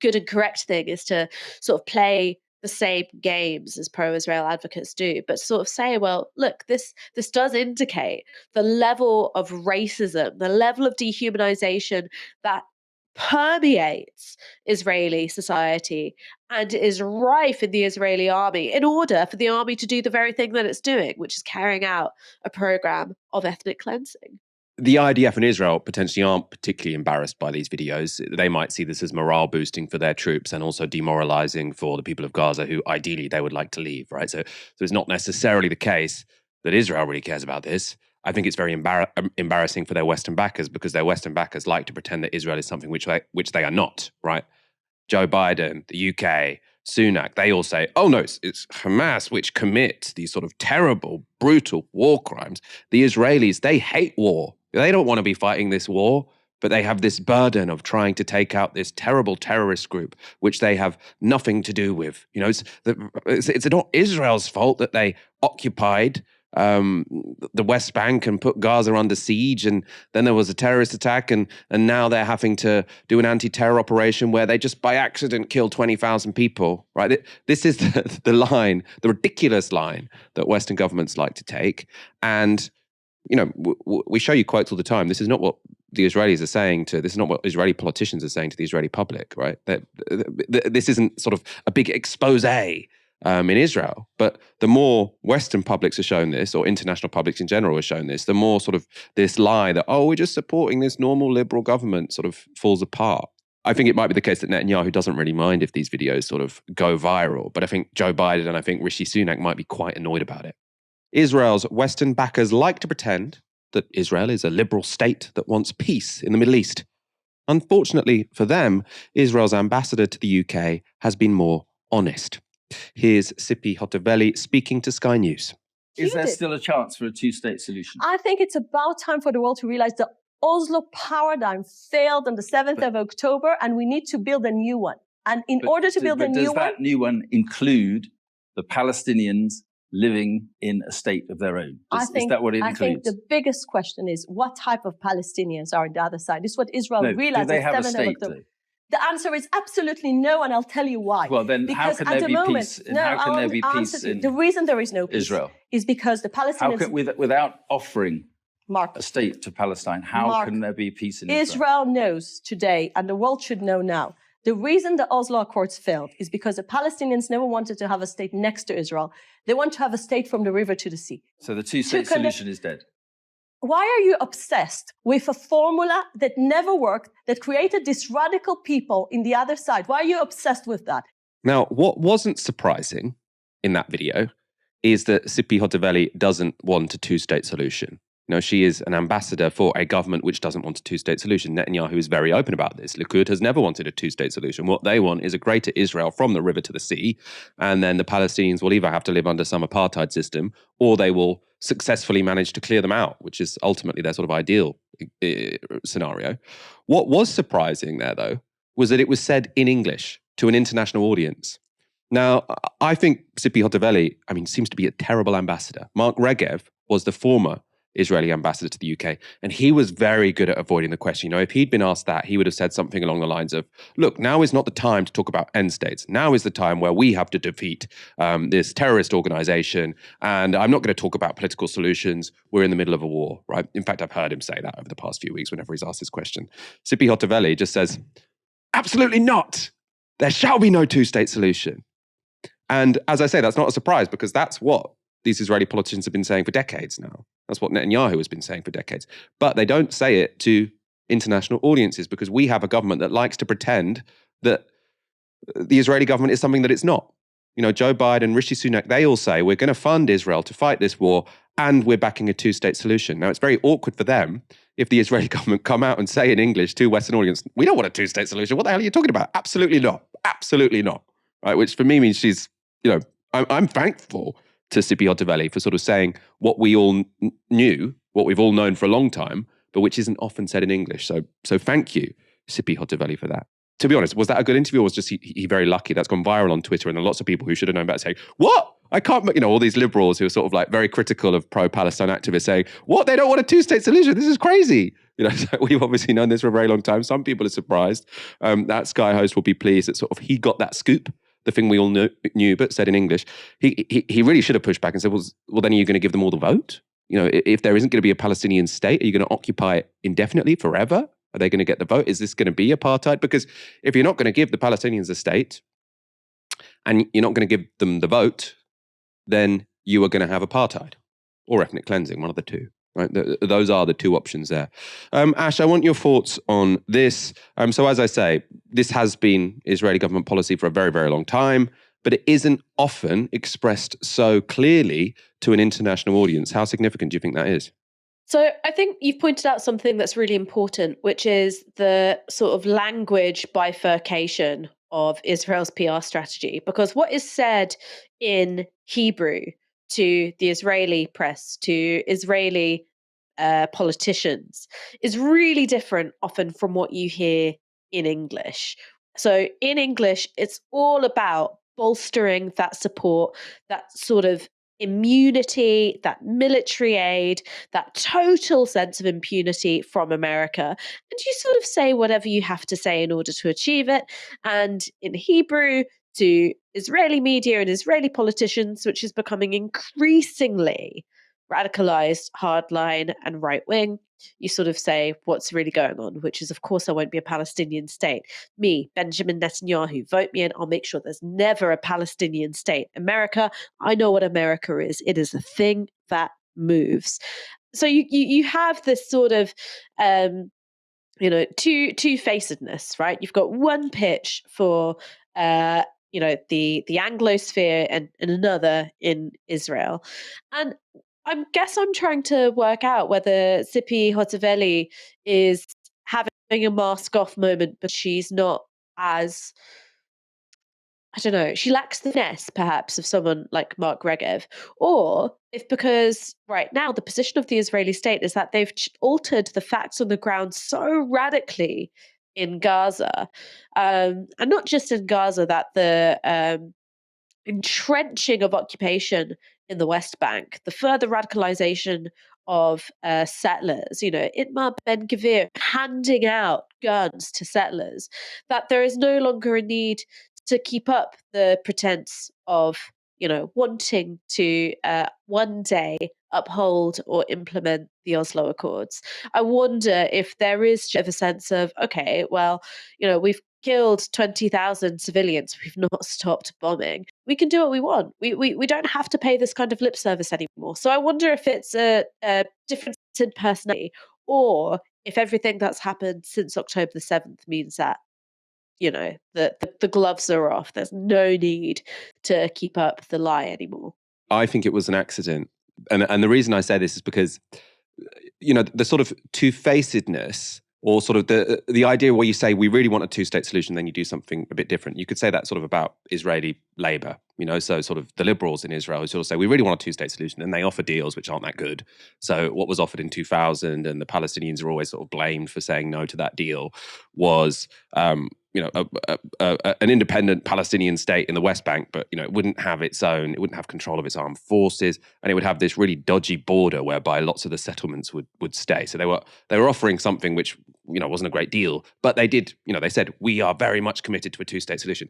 good and correct thing is to sort of play the same games as pro-Israel advocates do, but sort of say, well, look, this does indicate the level of racism, the level of dehumanization that permeates Israeli society and is rife in the Israeli army in order for the army to do the very thing that it's doing, which is carrying out a program of ethnic cleansing. The IDF and Israel potentially aren't particularly embarrassed by these videos. They might see this as morale boosting for their troops and also demoralizing for the people of Gaza who ideally they would like to leave, right? So it's not necessarily the case that Israel really cares about this. I think it's very embarrassing for their Western backers because their Western backers like to pretend that Israel is something which they are not, right? Joe Biden, the UK, Sunak, they all say, oh no, it's Hamas which commit these sort of terrible, brutal war crimes. The Israelis, they hate war. They don't want to be fighting this war. but they have this burden of trying to take out this terrible terrorist group, which they have nothing to do with. You know, it's not Israel's fault that they occupied the West Bank and put Gaza under siege, and then there was a terrorist attack, and now they're having to do an anti-terror operation where they just by accident killed 20,000 people, right? This is the line, the ridiculous line that Western governments like to take. And, you know, we show you quotes all the time. This is not what the Israelis are saying this is not what Israeli politicians are saying to the Israeli public, right? This isn't sort of a big expose in Israel. But the more Western publics are shown this, or international publics in general are shown this, the more sort of this lie that, oh, we're just supporting this normal liberal government sort of falls apart. I think it might be the case that Netanyahu doesn't really mind if these videos sort of go viral, but I think Joe Biden and I think Rishi Sunak might be quite annoyed about it. Israel's Western backers like to pretend that Israel is a liberal state that wants peace in the Middle East. Unfortunately for them, Israel's ambassador to the UK has been more honest. Here's Sipi Hoteveli speaking to Sky News. Is there still a chance for a two-state solution? I think it's about time for the world to realize the Oslo paradigm failed on the 7th of October, and we need to build a new one. And in order to build a new one... Does that new one include the Palestinians living in a state of their own? Is that what it includes? I think the biggest question is, what type of Palestinians are on the other side? This is what Israel realized on the 7th of October. The answer is absolutely no, and I'll tell you why. Well, then how can there be peace? How can there be peace in the reason there is no peace Israel is because the Palestinians... without offering a state to Palestine, how can there be peace in Israel? Israel knows today, and the world should know now, the reason the Oslo Accords failed is because the Palestinians never wanted to have a state next to Israel. They want to have a state from the river to the sea. So the two-state solution is dead. Why are you obsessed with a formula that never worked, that created these radical people in the other side? Why are you obsessed with that? Now, what wasn't surprising in that video is that Sipi Hoteveli doesn't want a two-state solution. You know, she is an ambassador for a government which doesn't want a two-state solution. Netanyahu is very open about this. Likud has never wanted a two-state solution. What they want is a greater Israel from the river to the sea, and then the Palestinians will either have to live under some apartheid system, or they will successfully manage to clear them out, which is ultimately their sort of ideal scenario. What was surprising there, though, was that it was said in English to an international audience. Now, I think Sipi Hoteveli, seems to be a terrible ambassador. Mark Regev was the former Israeli ambassador to the UK, and he was very good at avoiding the question. You know, if he'd been asked that, he would have said something along the lines of, look, now is not the time to talk about end states. Now is the time where we have to defeat this terrorist organization, and I'm not going to talk about political solutions. We're in the middle of a war, right? In fact, I've heard him say that over the past few weeks whenever he's asked this question. Sipi Hoteveli just says, absolutely not. There shall be no two-state solution. And as I say, that's not a surprise, because that's what these Israeli politicians have been saying for decades now. That's what Netanyahu has been saying for decades. But they don't say it to international audiences, because we have a government that likes to pretend that the Israeli government is something that it's not. You know, Joe Biden, Rishi Sunak, they all say we're going to fund Israel to fight this war, and we're backing a two-state solution. Now, it's very awkward for them if the Israeli government come out and say in English to Western audience, we don't want a two-state solution. What the hell are you talking about? Absolutely not. Absolutely not. Right? Which for me means she's, you know, I'm thankful to Sipi Hoteveli for sort of saying what we all knew, what we've all known for a long time, but which isn't often said in English. So thank you, Sipi Hoteveli, for that. To be honest, was that a good interview, or was just he very lucky? That's gone viral on Twitter, and there are lots of people who should have known better saying, what? I can't, you know, all these liberals who are sort of like very critical of pro-Palestine activists saying, what? They don't want a two-state solution. This is crazy. You know, so we've obviously known this for a very long time. Some people are surprised. That Sky host will be pleased that sort of he got that scoop, the thing we all knew but said in English. He really should have pushed back and said, well, then are you going to give them all the vote? You know, if there isn't going to be a Palestinian state, are you going to occupy it indefinitely, forever? Are they going to get the vote? Is this going to be apartheid? Because if you're not going to give the Palestinians a state and you're not going to give them the vote, then you are going to have apartheid or ethnic cleansing, one of the two. Right? Those are the two options there. Ash, I want your thoughts on this. So as I say, this has been Israeli government policy for a very, very long time, but it isn't often expressed so clearly to an international audience. How significant do you think that is? So I think you've pointed out something that's really important, which is the sort of language bifurcation of Israel's PR strategy. Because what is said in Hebrew to the Israeli press, to Israeli politicians is really different often from what you hear in English. So in English, it's all about bolstering that support, that sort of immunity, that military aid, that total sense of impunity from America. And you sort of say whatever you have to say in order to achieve it. And in Hebrew, to Israeli media and Israeli politicians, which is becoming increasingly radicalized, hardline, and right wing, you sort of say what's really going on, which is, of course, there won't be a Palestinian state. Me, Benjamin Netanyahu, vote me in. I'll make sure there's never a Palestinian state. America, I know what America is. It is a thing that moves. So you have this sort of two-facedness, right? You've got one pitch for the Anglosphere and another in Israel, and I guess I'm trying to work out whether Tzipi Hotovely is having a mask off moment, but she's not as, I don't know, she lacks the finesse perhaps of someone like Mark Regev, or if because right now the position of the Israeli state is that they've altered the facts on the ground so radically in Gaza, and not just in Gaza, that the entrenching of occupation in the West Bank, the further radicalization of settlers, Itmar Ben-Gvir handing out guns to settlers, that there is no longer a need to keep up the pretense of, wanting to one day uphold or implement the Oslo Accords. I wonder if there is a sense of, okay, well, we've killed 20,000 civilians. We've not stopped bombing. We can do what we want. We don't have to pay this kind of lip service anymore. So I wonder if it's a difference in personality, or if everything that's happened since October the 7th means that, the gloves are off. There's no need to keep up the lie anymore. I think it was an accident. And the reason I say this is because, the sort of two-facedness, or sort of the idea where you say we really want a two-state solution, then you do something a bit different. You could say that sort of about Israeli labor, so sort of the liberals in Israel sort of say we really want a two-state solution, and they offer deals which aren't that good. So what was offered in 2000, and the Palestinians are always sort of blamed for saying no to that deal, was an independent Palestinian state in the West Bank, but it wouldn't have its own, it wouldn't have control of its armed forces, and it would have this really dodgy border whereby lots of the settlements would stay. So they were offering something which wasn't a great deal, but they did, they said we are very much committed to a two-state solution.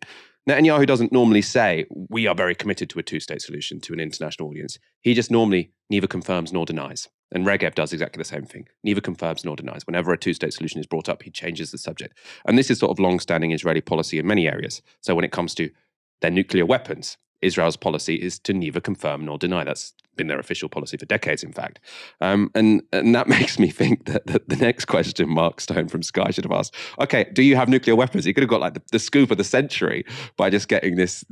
Netanyahu doesn't normally say we are very committed to a two-state solution to an international audience. He just normally neither confirms nor denies. And Regev does exactly the same thing. Neither confirms nor denies. Whenever a two-state solution is brought up, he changes the subject. And this is sort of long-standing Israeli policy in many areas. So when it comes to their nuclear weapons, Israel's policy is to neither confirm nor deny. That's been their official policy for decades, in fact. And that makes me think that the next question Mark Stone from Sky should have asked, okay, do you have nuclear weapons? He could have got like the scoop of the century by just getting this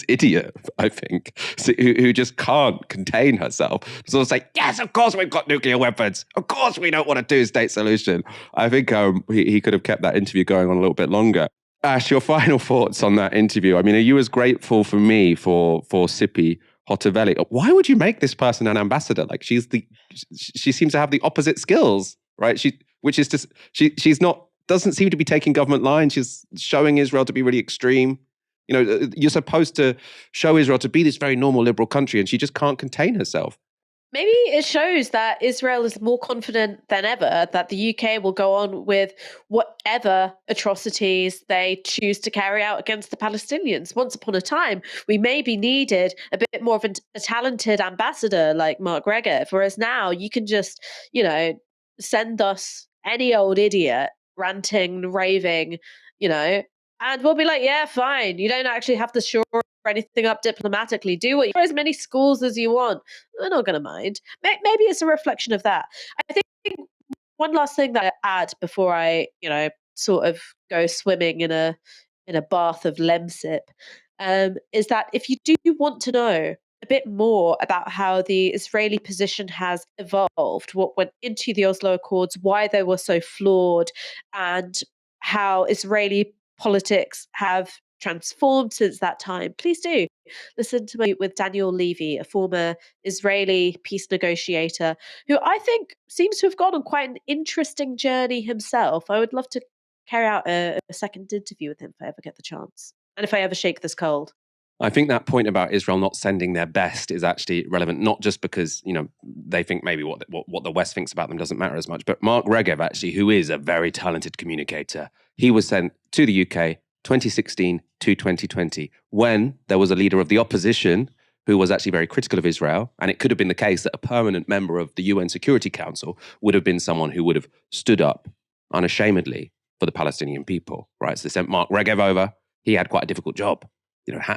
idiot, I think, who just can't contain herself to sort of say, yes, of course we've got nuclear weapons. Of course we don't want a two-state solution. I think he could have kept that interview going on a little bit longer. Ash, your final thoughts on that interview. I mean, are you as grateful for me for Tzipi Hotovely? Why would you make this person an ambassador? Like she seems to have the opposite skills, right? She's not, doesn't seem to be taking government line. She's showing Israel to be really extreme. You're supposed to show Israel to be this very normal liberal country, and she just can't contain herself. Maybe it shows that Israel is more confident than ever that the UK will go on with whatever atrocities they choose to carry out against the Palestinians. Once upon a time, we maybe needed a bit more of a talented ambassador like Mark Regev, whereas now you can just, send us any old idiot ranting, raving, and we'll be like, yeah, fine. You don't actually have to shore anything up diplomatically. Do what you as many schools as you want. We're not going to mind. Maybe it's a reflection of that. I think one last thing that I add before I, sort of go swimming in a bath of lemsip, is that if you do want to know a bit more about how the Israeli position has evolved, what went into the Oslo Accords, why they were so flawed, and how Israeli politics have transformed since that time, please do listen to me with Daniel Levy, a former Israeli peace negotiator, who I think seems to have gone on quite an interesting journey himself. I would love to carry out a second interview with him if I ever get the chance, and if I ever shake this cold. I think that point about Israel not sending their best is actually relevant, not just because, they think maybe what the West thinks about them doesn't matter as much, but Mark Regev, actually, who is a very talented communicator, he was sent to the UK 2016 to 2020 when there was a leader of the opposition who was actually very critical of Israel. And it could have been the case that a permanent member of the UN Security Council would have been someone who would have stood up unashamedly for the Palestinian people, right? So they sent Mark Regev over. He had quite a difficult job.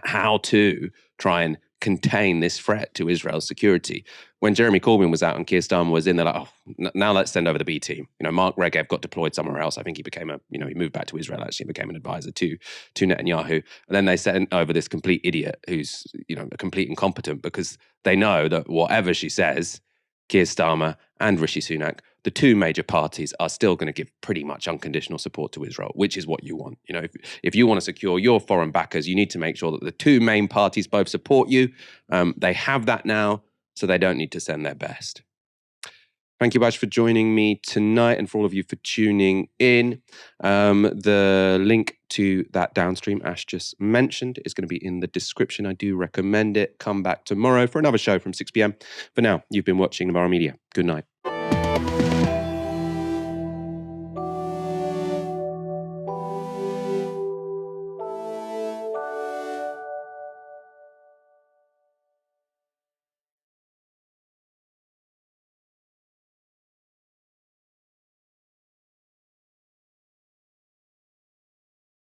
How to try and contain this threat to Israel's security. When Jeremy Corbyn was out and Keir Starmer was in, they're like, now let's send over the B team. Mark Regev got deployed somewhere else. I think he became he moved back to Israel, actually, and became an advisor to Netanyahu. And then they sent over this complete idiot who's, a complete incompetent, because they know that whatever she says, Keir Starmer and Rishi Sunak, the two major parties, are still going to give pretty much unconditional support to Israel, which is what you want. If you want to secure your foreign backers, you need to make sure that the two main parties both support you. They have that now, so they don't need to send their best. Thank you, Baj, for joining me tonight, and for all of you for tuning in. The link to that downstream Ash just mentioned is going to be in the description. I do recommend it. Come back tomorrow for another show from 6 p.m. For now, you've been watching Novara Media. Good night.